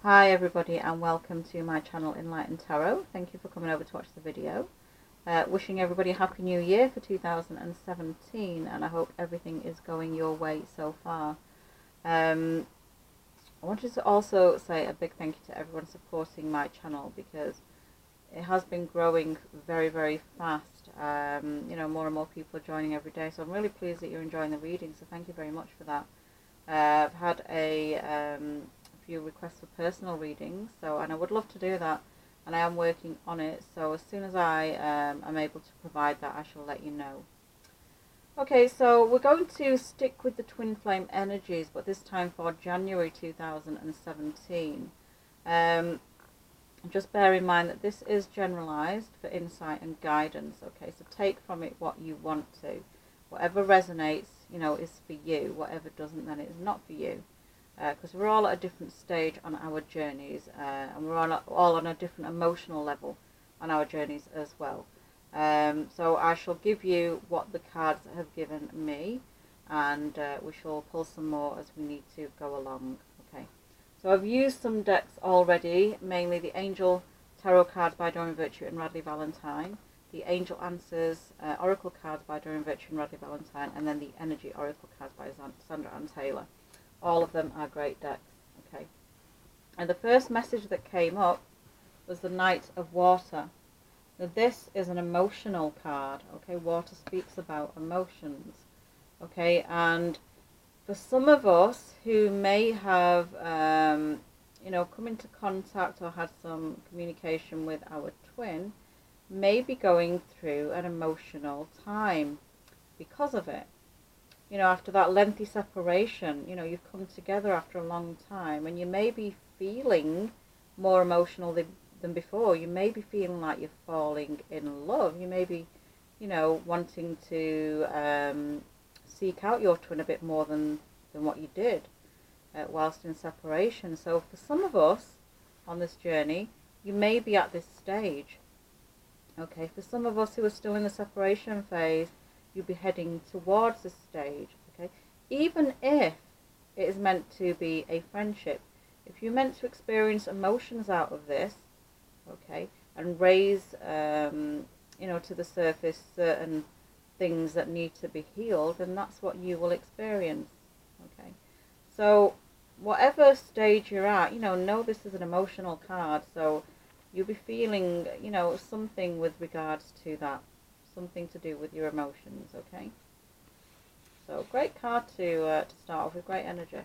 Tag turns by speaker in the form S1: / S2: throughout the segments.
S1: Hi everybody and welcome to my channel Enlightened Tarot. Thank you for coming over to watch the video. Wishing everybody a happy new year for 2017 and I hope everything is going your way so far. I wanted to also say a big thank you to everyone supporting my channel because it has been growing very fast. More and more people are joining every day, so I'm really pleased that you're enjoying the reading, so thank you very much for that. I've had a few requests for personal readings, and I would love to do that, and I am working on it, so as soon as I am able to provide that, I shall let you know. Okay, so we're going to stick with the twin flame energies, but this time for January 2017. Just bear in mind that this is generalized for insight and guidance, okay, so take from it what you want to. Whatever resonates, is for you. Whatever doesn't, then it's not for you. Because we're all at a different stage on our journeys, and we're all on a different emotional level on our journeys as well. So I shall give you what the cards have given me, and we shall pull some more as we need to go along. Okay. So I've used some decks already, mainly the Angel Tarot cards by Doreen Virtue and Radleigh Valentine, the Angel Answers Oracle cards by Doreen Virtue and Radleigh Valentine, and then the Energy Oracle cards by Sandra Ann Taylor. All of them are great decks. Okay. And the first message that came up was the Knight of Water. Now this is an emotional card. Okay, water speaks about emotions. Okay, and for some of us who may have, come into contact or had some communication with our twin, may be going through an emotional time because of it. After that lengthy separation, you've come together after a long time, and you may be feeling more emotional than before. You may be feeling like you're falling in love. You may be, wanting to seek out your twin a bit more than what you did whilst in separation. So for some of us on this journey, you may be at this stage. Okay, for some of us who are still in the separation phase, you'll be heading towards this stage. Okay, even if it is meant to be a friendship, if you're meant to experience emotions out of this, okay, and raise to the surface certain things that need to be healed, then that's what you will experience. Okay, so whatever stage you're at, know this is an emotional card, so you'll be feeling something with regards to that, something to do with your emotions. Okay, so great card to start off with, great energy.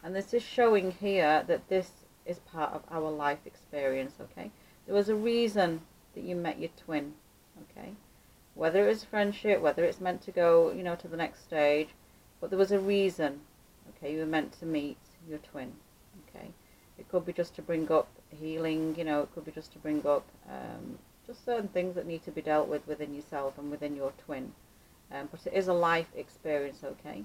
S1: And this is showing here that this is part of our life experience. Okay, there was a reason that you met your twin. Okay, whether it's friendship, whether it's meant to go to the next stage, but there was a reason. Okay, you were meant to meet your twin. Okay, it could be just to bring up healing, it could be just to bring up just certain things that need to be dealt with within yourself and within your twin. But it is a life experience. Okay,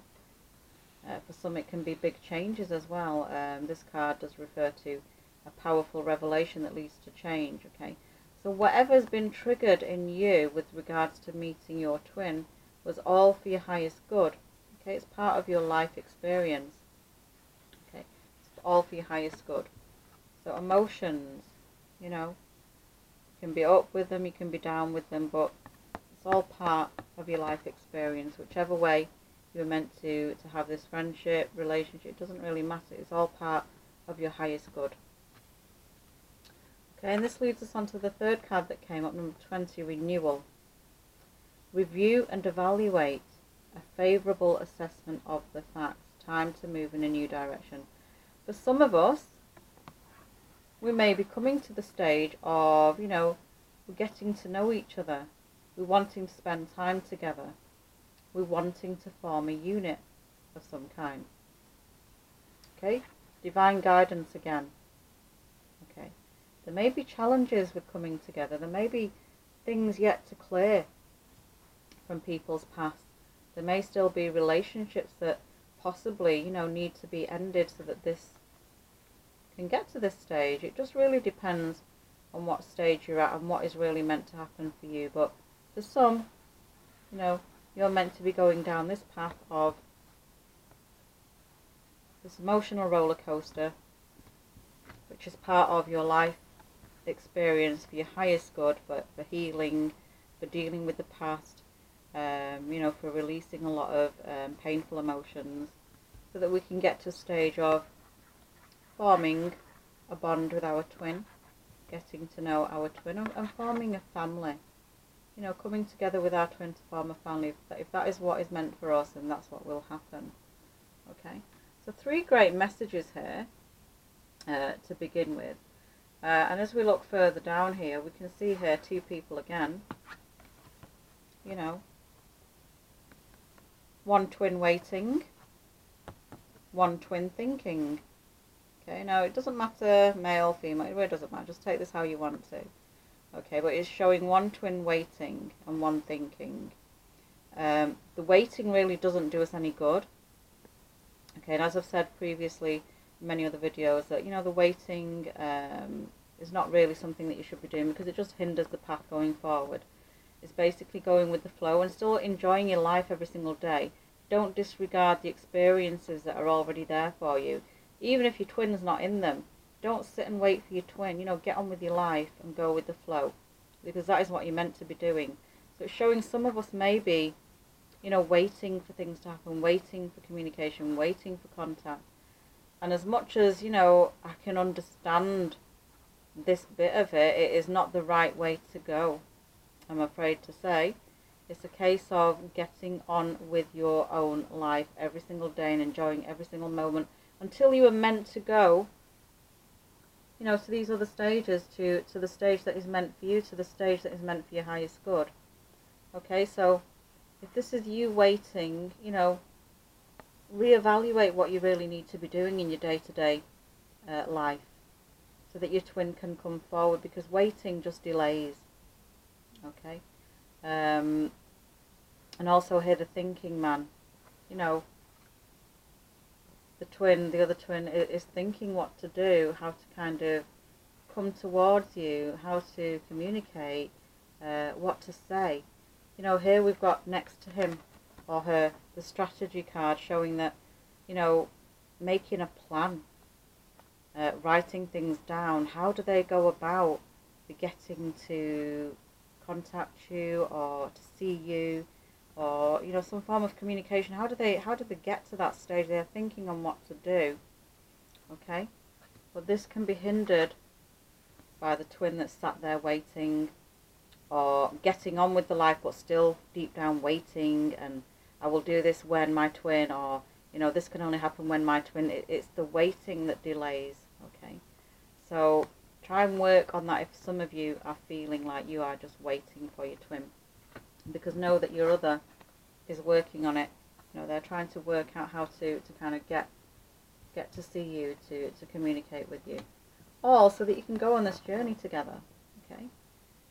S1: for some it can be big changes as well. This card does refer to a powerful revelation that leads to change. Okay, so whatever's been triggered in you with regards to meeting your twin was all for your highest good. Okay, it's part of your life experience. Okay, it's all for your highest good. So emotions, you can be up with them, you can be down with them, but it's all part of your life experience. Whichever way you were meant to have this friendship, relationship, it doesn't really matter. It's all part of your highest good. Okay, and this leads us on to the third card that came up, number 20, renewal. Review and evaluate a favourable assessment of the facts. Time to move in a new direction. For some of us, we may be coming to the stage of, we're getting to know each other. We're wanting to spend time together. We're wanting to form a unit of some kind. Okay, divine guidance again. Okay, there may be challenges with coming together. There may be things yet to clear from people's past. There may still be relationships that possibly, need to be ended so that this can get to this stage. It just really depends on what stage you're at and what is really meant to happen for you. But for some, you're meant to be going down this path of this emotional roller coaster which is part of your life experience for your highest good, for healing, for dealing with the past, you know, for releasing a lot of painful emotions, so that we can get to a stage of forming a bond with our twin, getting to know our twin, and forming a family. You know, coming together with our twin to form a family. If that is what is meant for us, then that's what will happen. Okay, so 3 great messages here to begin with. And as we look further down here, we can see here 2 people again. You know, 1 twin waiting, 1 twin thinking. Okay, now it doesn't matter male, female, it really doesn't matter. Just take this how you want to. Okay, but it's showing 1 twin waiting and 1 thinking. The waiting really doesn't do us any good. Okay, and as I've said previously in many other videos, that, you know, the waiting is not really something that you should be doing, because it just hinders the path going forward. It's basically going with the flow and still enjoying your life every single day. Don't disregard the experiences that are already there for you. Even if your twin's not in them, don't sit and wait for your twin. You know, get on with your life and go with the flow, because that is what you're meant to be doing. So it's showing some of us maybe, you know, waiting for things to happen, waiting for communication, waiting for contact. And as much as, you know, I can understand this bit of it, it is not the right way to go, I'm afraid to say. It's a case of getting on with your own life every single day and enjoying every single moment until you are meant to go, you know, to these other stages, to the stage that is meant for you, to the stage that is meant for your highest good. Okay, so if this is you waiting, you know, reevaluate what you really need to be doing in your day-to-day life, so that your twin can come forward, because waiting just delays. Okay, and also here the thinking man, you know, the twin, the other twin is thinking what to do, how to kind of come towards you, how to communicate, what to say. You know, here we've got next to him or her the strategy card, showing that, you know, making a plan, writing things down. How do they go about getting to contact you or to see you, or, you know, some form of communication? How do they get to that stage? They're thinking on what to do. Okay, but this can be hindered by the twin that's sat there waiting, or getting on with the life but still deep down waiting, and I will do this when my twin, or, you know, this can only happen when my twin. It's the waiting that delays. Okay, so try and work on that if some of you are feeling like you are just waiting for your twin, because know that your other is working on it. You know, they're trying to work out how to kind of get to see you, to communicate with you, all so that you can go on this journey together. Okay,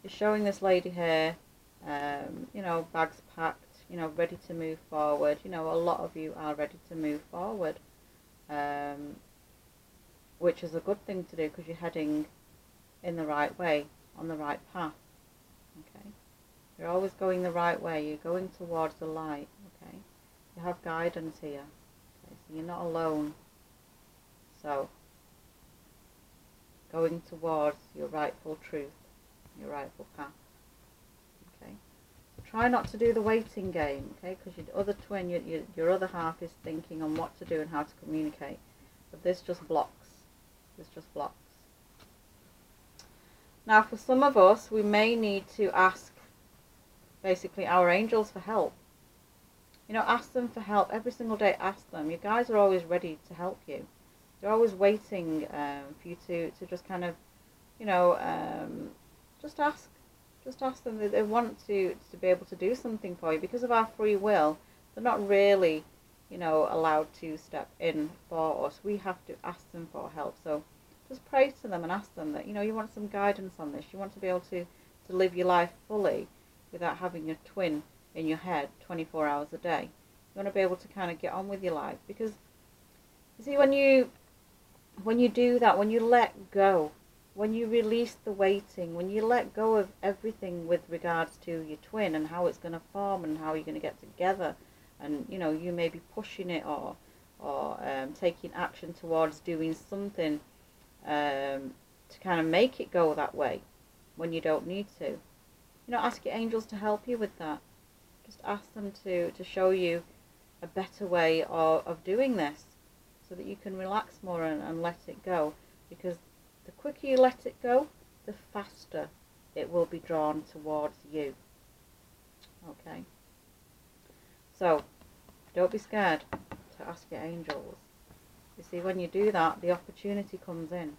S1: it's showing this lady here, you know, bags packed, you know, ready to move forward. You know, a lot of you are ready to move forward, which is a good thing to do, because you're heading in the right way, on the right path. Okay, you're always going the right way, you're going towards the light. Okay, you have guidance here. Okay, so you're not alone. So going towards your rightful truth, your rightful path. Okay, so try not to do the waiting game. Okay, because your other twin, your other half is thinking on what to do and how to communicate, but this just blocks. This just blocks. Now, for some of us, we may need to ask, basically, our angels for help. You know, ask them for help every single day. Ask them. Your guys are always ready to help you. They're always waiting for you to just kind of, you know, just ask. Just ask them. They want to be able to do something for you. Because of our free will, they're not really, you know, allowed to step in for us. We have to ask them for help. So just pray to them and ask them that, you know, you want some guidance on this. You want to be able to live your life fully without having your twin in your head 24 hours a day. You want to be able to kind of get on with your life, because you see, when you do that, when you let go, when you release the waiting, when you let go of everything with regards to your twin and how it's going to form and how you're going to get together, and, you know, you may be pushing it or taking action towards doing something to kind of make it go that way when you don't need to. You know, ask your angels to help you with that. Just ask them to show you a better way of doing this so that you can relax more and let it go. Because the quicker you let it go, the faster it will be drawn towards you. Okay? So, don't be scared to ask your angels. You see, when you do that, the opportunity comes in.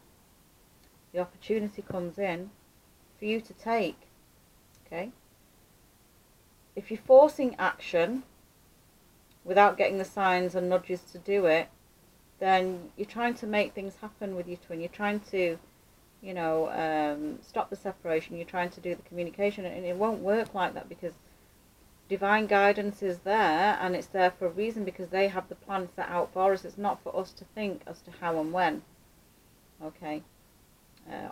S1: The opportunity comes in for you to take. Okay? If you're forcing action without getting the signs and nudges to do it, then you're trying to make things happen with your twin. You're trying to, you know, stop the separation. You're trying to do the communication, and it won't work like that, because divine guidance is there, and it's there for a reason, because they have the plan set out for us. It's not for us to think as to how and when, okay,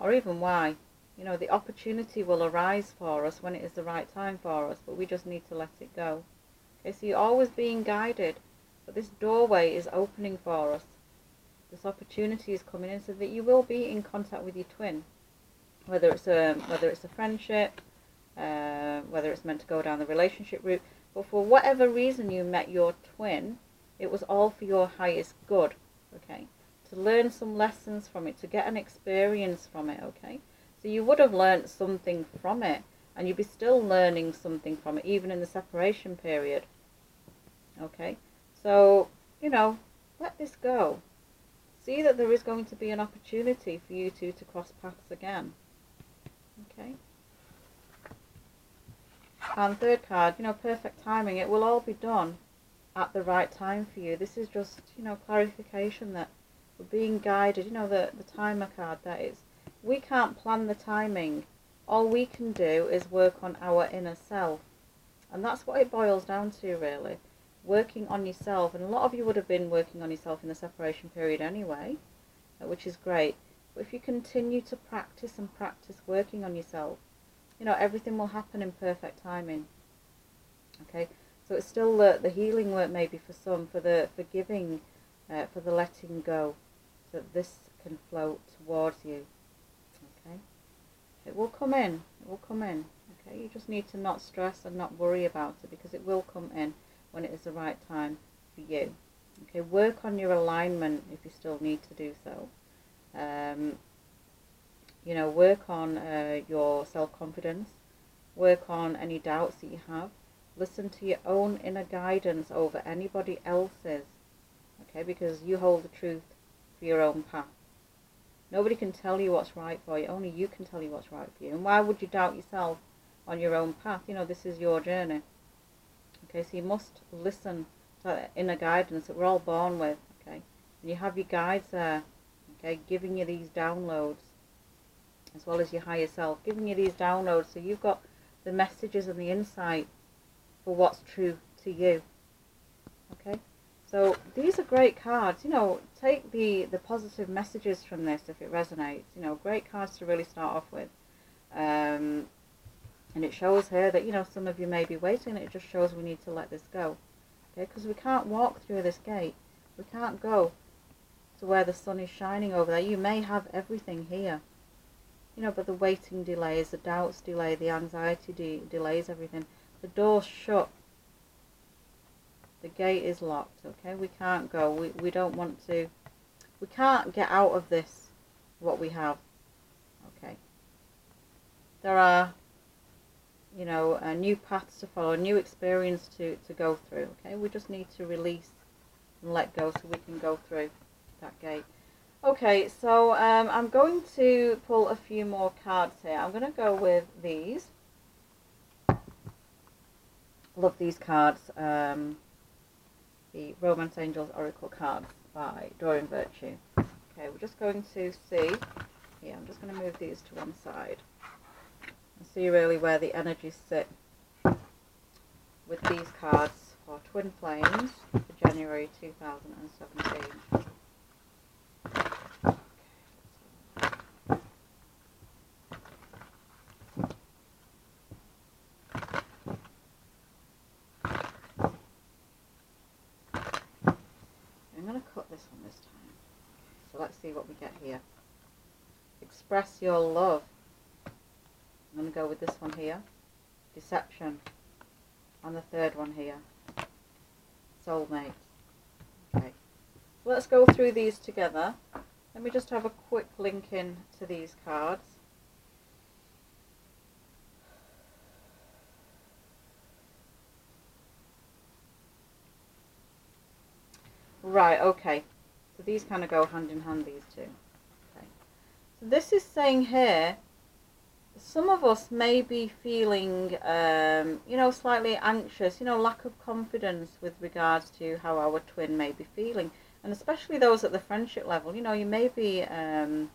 S1: or even why. You know, the opportunity will arise for us when it is the right time for us, but we just need to let it go. Okay, so you're always being guided, but this doorway is opening for us. This opportunity is coming in so that you will be in contact with your twin, whether it's a friendship, whether it's meant to go down the relationship route, but for whatever reason you met your twin, it was all for your highest good, okay? To learn some lessons from it, to get an experience from it, okay? So you would have learned something from it, and you'd be still learning something from it, even in the separation period, okay? So, you know, let this go. See that there is going to be an opportunity for you two to cross paths again, okay? And third card, you know, perfect timing. It will all be done at the right time for you. This is just, you know, clarification that we're being guided. You know, the timer card, that is, we can't plan the timing. All we can do is work on our inner self. And that's what it boils down to, really. Working on yourself. And a lot of you would have been working on yourself in the separation period anyway, which is great. But if you continue to practice and practice working on yourself, you know, everything will happen in perfect timing. Okay, so it's still the healing work maybe for some, for the forgiving, for the letting go, so that this can flow towards you. Okay, it will come in. It will come in. Okay, you just need to not stress and not worry about it, because it will come in when it is the right time for you. Okay, work on your alignment if you still need to do so. You know, work on your self-confidence, work on any doubts that you have, listen to your own inner guidance over anybody else's, okay, because you hold the truth for your own path. Nobody can tell you what's right for you, only you can tell you what's right for you. And why would you doubt yourself on your own path? You know, this is your journey. Okay, so you must listen to that inner guidance that we're all born with, okay, and you have your guides there, okay, giving you these downloads, as well as your higher self, giving you these downloads, so you've got the messages and the insight for what's true to you. Okay, so these are great cards. You know, take the positive messages from this if it resonates. You know, great cards to really start off with. And it shows here that, you know, some of you may be waiting. It just shows we need to let this go. Okay, because we can't walk through this gate. We can't go to where the sun is shining over there. You may have everything here, you know, but the waiting delays, the doubts delay, the anxiety delays everything. The door's shut. The gate is locked, okay? We can't go. We don't want to. We can't get out of this, what we have, okay? There are, you know, new paths to follow, a new experience to go through, okay? We just need to release and let go so we can go through that gate. Okay, so I'm going to pull a few more cards here. I'm going to go with these. Love these cards. The Romance Angels Oracle cards by Doreen Virtue. Okay, we're just going to see. Yeah, I'm just going to move these to one side and see really where the energies sit with these cards for Twin Flames for January 2017. I'm going to cut this one this time. So let's see what we get here. Express your love. I'm going to go with this one here. Deception. And the third one here. Soulmate. Okay. Let's go through these together. Let me just have a quick link in to these cards. Right, okay. So these kind of go hand in hand, these two. Okay. So this is saying here, some of us may be feeling, you know, slightly anxious, you know, lack of confidence with regards to how our twin may be feeling. And especially those at the friendship level, you know, you may be kind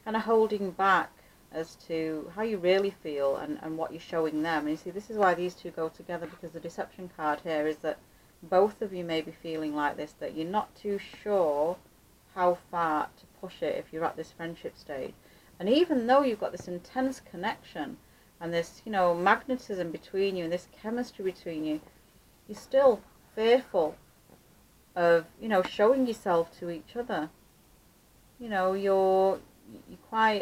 S1: of holding back as to how you really feel and what you're showing them. And you see, this is why these two go together, because the deception card here is that both of you may be feeling like this, that you're not too sure how far to push it if you're at this friendship stage. And even though you've got this intense connection and this, you know, magnetism between you and this chemistry between you, you're still fearful of, you know, showing yourself to each other. You know, you're quite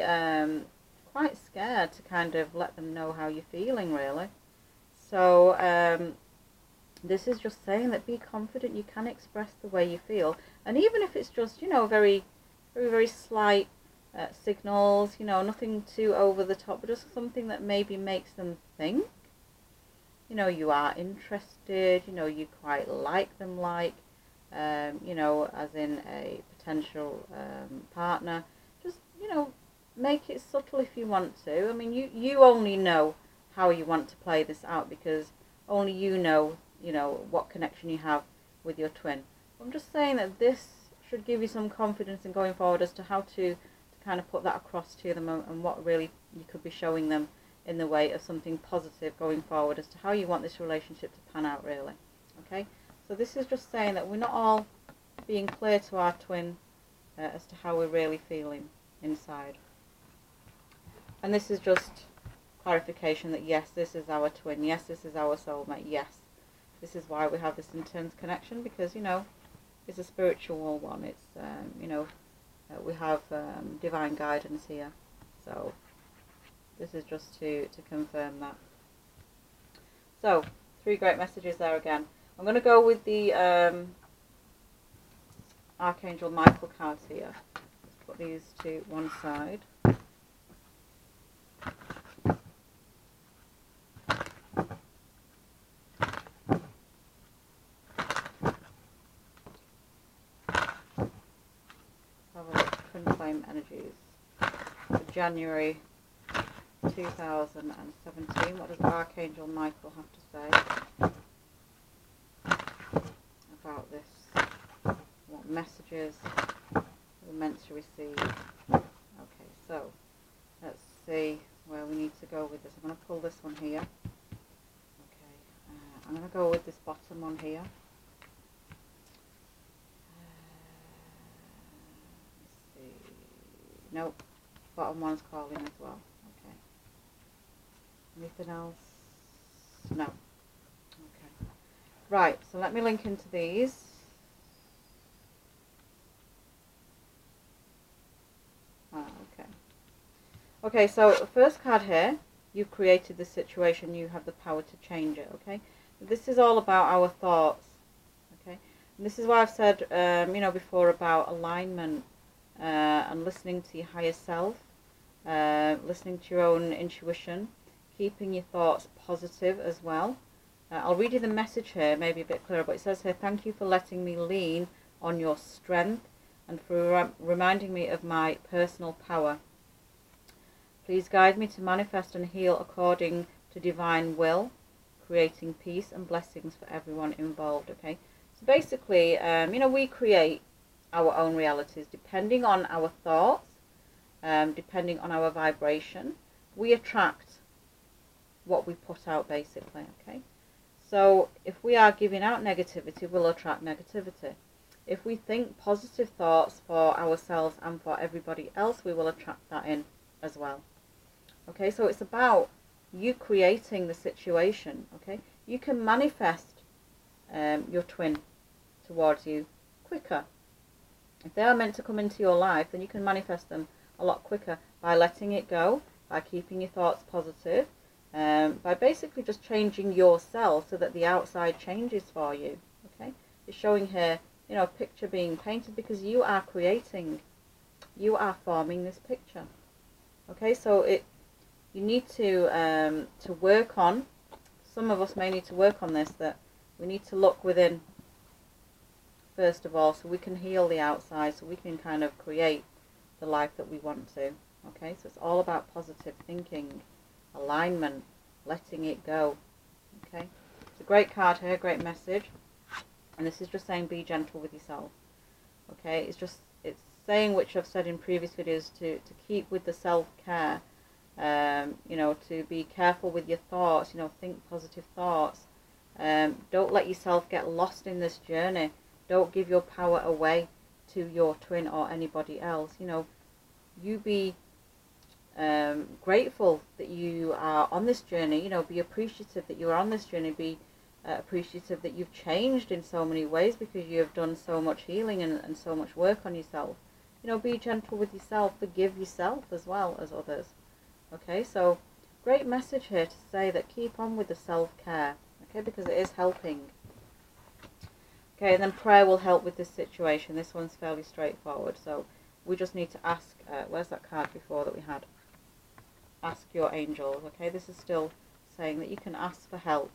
S1: scared to kind of let them know how you're feeling, really. So this is just saying that be confident, you can express the way you feel. And even if it's just, you know, very, very, very slight signals, you know, nothing too over the top, but just something that maybe makes them think, you know, you are interested, you know, you quite like them, like, you know, as in a potential partner. Just, you know, make it subtle if you want to. I mean, you only know how you want to play this out, because only you know what connection you have with your twin. I'm just saying that this should give you some confidence in going forward as to how to kind of put that across to them, and what really you could be showing them in the way of something positive going forward as to how you want this relationship to pan out, really. Okay, so this is just saying that we're not all being clear to our twin as to how we're really feeling inside. And this is just clarification that yes, this is our twin, yes, this is our soulmate, yes, this is why we have this intense connection, because, you know, it's a spiritual one. It's, you know, we have divine guidance here. So this is just to confirm that. So 3 great messages there again. I'm going to go with the Archangel Michael cards here. Let's put these to one side. Flame energies for January 2017. What does Archangel Michael have to say about this? What messages we're meant to receive? Okay, so let's see where we need to go with this. I'm going to pull this one here. Okay, I'm going to go with this bottom one here. Nope, bottom one's calling as well. Okay. Anything else? No. Okay. Right, so let me link into these. Okay. Okay, so the first card here, you've created the situation, you have the power to change it, okay? This is all about our thoughts, okay? And this is why I've said, you know, before about alignment. And listening to your higher self, listening to your own intuition, keeping your thoughts positive as well. I'll read you the message here, maybe a bit clearer, but it says here, thank you for letting me lean on your strength and for reminding me of my personal power. Please guide me to manifest and heal according to divine will, creating peace and blessings for everyone involved, okay? So basically, you know, we create our own realities depending on our thoughts, depending on our vibration. We attract what we put out, basically, okay? So if we are giving out negativity, we'll attract negativity. If we think positive thoughts for ourselves and for everybody else, we will attract that in as well. Okay, so it's about you creating the situation, okay? You can manifest your twin towards you quicker. If they are meant to come into your life, then you can manifest them a lot quicker by letting it go, by keeping your thoughts positive, by basically just changing yourself so that the outside changes for you. Okay, it's showing here, you know, a picture being painted because you are creating, you are forming this picture. Okay, so you need to work on. Some of us may need to work on this. That we need to look within first of all, so we can heal the outside, so we can kind of create the life that we want to. Okay, so it's all about positive thinking, alignment, letting it go. Okay, it's a great card here, great message, and this is just saying be gentle with yourself. Okay, it's saying, which I've said in previous videos, to keep with the self-care, you know, to be careful with your thoughts, you know, think positive thoughts. Don't let yourself get lost in this journey. Don't give your power away to your twin or anybody else. You know, you be grateful that you are on this journey. You know, be appreciative that you are on this journey. Be appreciative that you've changed in so many ways because you have done so much healing and so much work on yourself. You know, be gentle with yourself. Forgive yourself as well as others. Okay, so great message here to say that keep on with the self-care. Okay, because it is helping. Okay, and then prayer will help with this situation. This one's fairly straightforward. So we just need to ask, where's that card before that we had? Ask your angels. Okay, this is still saying that you can ask for help.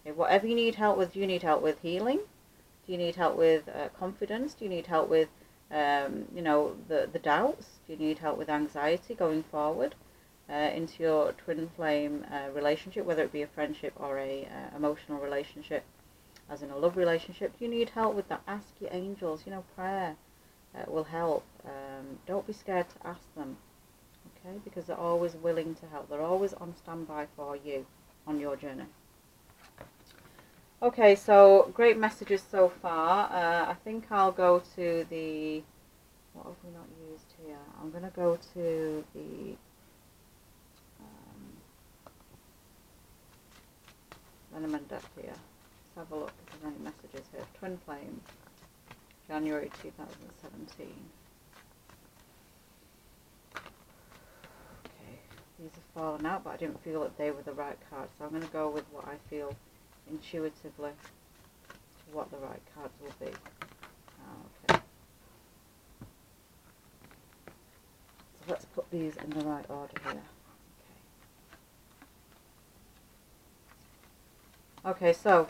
S1: Okay, whatever you need help with, do you need help with healing? Do you need help with confidence? Do you need help with, you know, the doubts? Do you need help with anxiety going forward into your twin flame relationship, whether it be a friendship or a emotional relationship, as in a love relationship? Do you need help with that? Ask your angels. You know, prayer will help. Don't be scared to ask them, okay, because they're always willing to help. They're always on standby for you on your journey. Okay, so great messages so far. I think I'll go to the, what have we not used here? I'm going to go to the Venom deck here. Let's have a look if there's any messages here. Twin Flames, January 2017. Okay, these have fallen out, but I didn't feel that they were the right cards, so I'm going to go with what I feel intuitively what the right cards will be. Okay. So let's put these in the right order here. Okay, so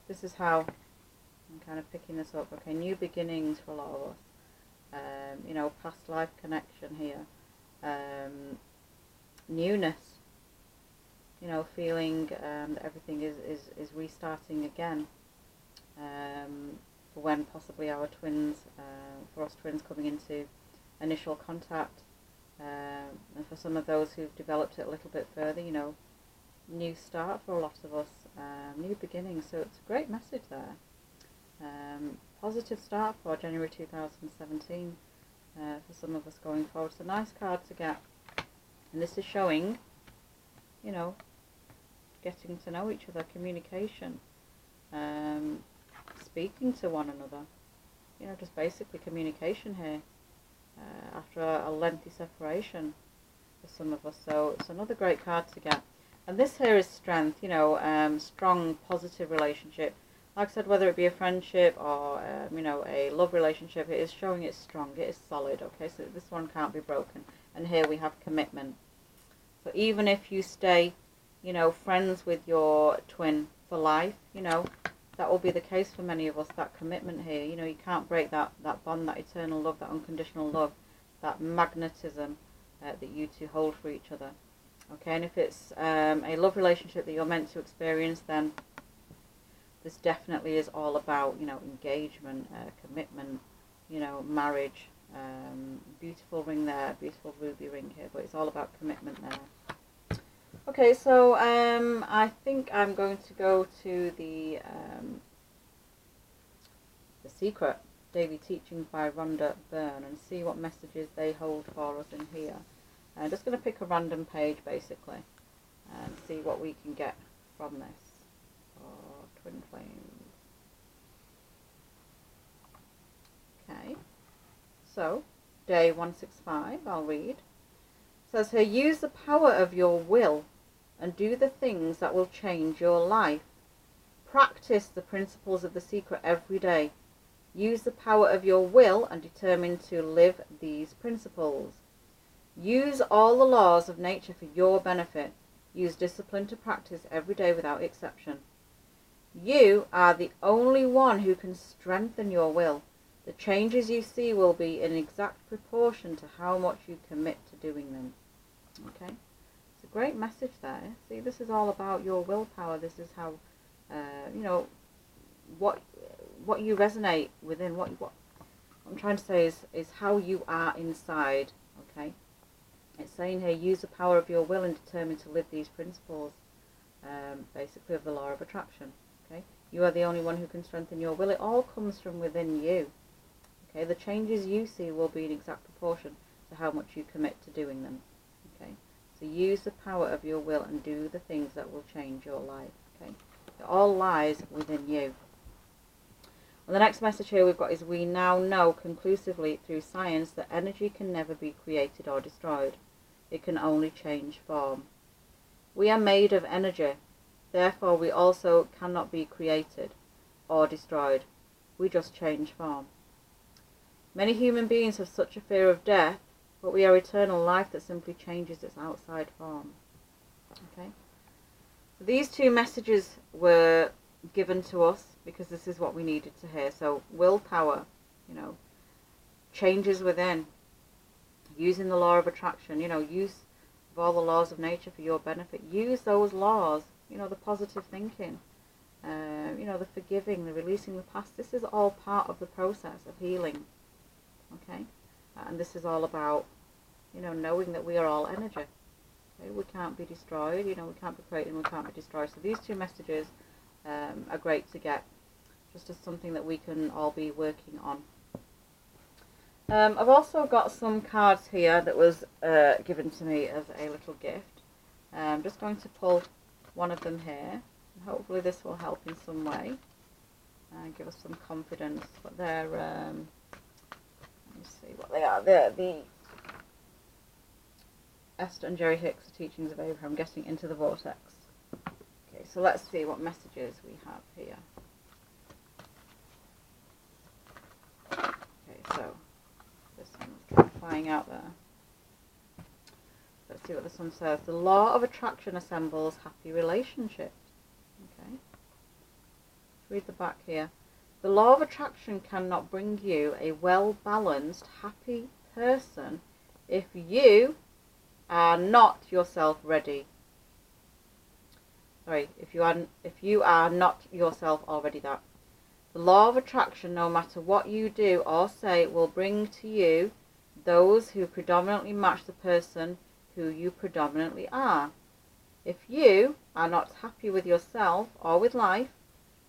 S1: this is how I'm kind of picking this up. Okay, new beginnings for a lot of us. You know, past life connection here. Newness. You know, feeling that everything is restarting again. For when possibly our twins, for us twins coming into initial contact. And for some of those who've developed it a little bit further, you know, new start for a lot of us, new beginnings. So it's a great message there. Positive start for January 2017 for some of us going forward. It's a nice card to get, and this is showing, you know, getting to know each other, communication, speaking to one another, you know, just basically communication here after a lengthy separation for some of us. So it's another great card to get. And this here is strength, you know, strong, positive relationship. Like I said, whether it be a friendship or, you know, a love relationship, it is showing it's strong, it is solid, okay? So this one can't be broken. And here we have commitment. So even if you stay, you know, friends with your twin for life, you know, that will be the case for many of us, that commitment here. You know, you can't break that bond, that eternal love, that unconditional love, that magnetism that you two hold for each other. Okay, and if it's a love relationship that you're meant to experience, then this definitely is all about, you know, engagement, commitment, you know, marriage. Beautiful ring there, beautiful ruby ring here, but it's all about commitment there. Okay, so I think I'm going to go to the Secret Daily Teachings by Rhonda Byrne and see what messages they hold for us in here. I'm just going to pick a random page basically and see what we can get from this for Twin Flames. Okay, so day 165, I'll read. It says here, use the power of your will and do the things that will change your life. Practice the principles of the secret every day. Use the power of your will and determine to live these principles. Use all the laws of nature for your benefit. Use discipline to practice every day without exception. You are the only one who can strengthen your will. The changes you see will be in exact proportion to how much you commit to doing them. Okay? It's a great message there. See, this is all about your willpower. This is how, what you resonate within. What I'm trying to say is how you are inside. Okay? It's saying here, use the power of your will and determine to live these principles, basically of the law of attraction. Okay? You are the only one who can strengthen your will. It all comes from within you. Okay? The changes you see will be in exact proportion to how much you commit to doing them. Okay? So use the power of your will and do the things that will change your life. Okay? It all lies within you. And the next message here we've got is, we now know conclusively through science that energy can never be created or destroyed. It can only change form. We are made of energy. Therefore, we also cannot be created or destroyed. We just change form. Many human beings have such a fear of death, but we are eternal life that simply changes its outside form. Okay? So these two messages were given to us because this is what we needed to hear. So willpower, changes within, using the law of attraction, use of all the laws of nature for your benefit. Use those laws, the positive thinking, the forgiving, the releasing the past. This is all part of the process of healing. Okay? And this is all about, knowing that we are all energy. Okay? We can't be destroyed, we can't be created and we can't be destroyed. So these two messages are great to get, just as something that we can all be working on. I've also got some cards here that was given to me as a little gift. I'm just going to pull one of them here. Hopefully this will help in some way and give us some confidence. But they're, let me see what they are. They're the Esther and Jerry Hicks, The Teachings of Abraham, Getting into the Vortex. Okay, so let's see what messages we have here. Okay, so this one's flying out there. Let's see what this one says. The law of attraction assembles happy relationships. Okay. Let's read the back here. The law of attraction cannot bring you a well-balanced, happy person if you are not yourself ready. Sorry, if you are not yourself already that. The law of attraction, no matter what you do or say, will bring to you those who predominantly match the person who you predominantly are. If you are not happy with yourself or with life,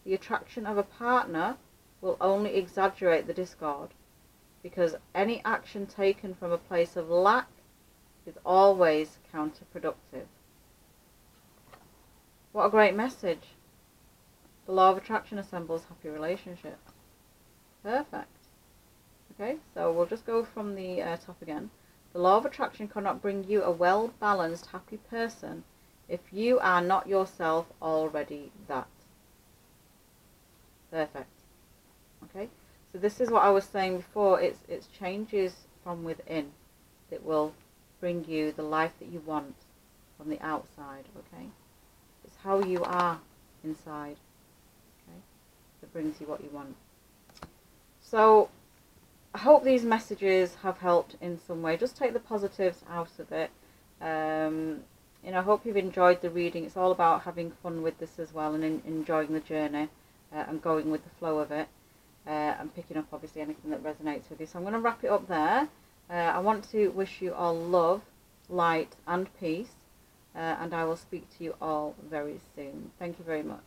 S1: the attraction of a partner will only exaggerate the discord, because any action taken from a place of lack is always counterproductive. What a great message. The law of attraction assembles happy relationships. Perfect. Okay, so we'll just go from the top again. The law of attraction cannot bring you a well-balanced, happy person if you are not yourself already that. Perfect. Okay, so this is what I was saying before. It's changes from within that will bring you the life that you want from the outside. Okay, it's how you are inside. Okay, that brings you what you want. So I hope these messages have helped in some way. Just take the positives out of it. I hope you've enjoyed the reading. It's all about having fun with this as well, and enjoying the journey and going with the flow of it, and picking up obviously anything that resonates with you. So I'm going to wrap it up there. I want to wish you all love, light and peace, and I will speak to you all very soon. Thank you very much.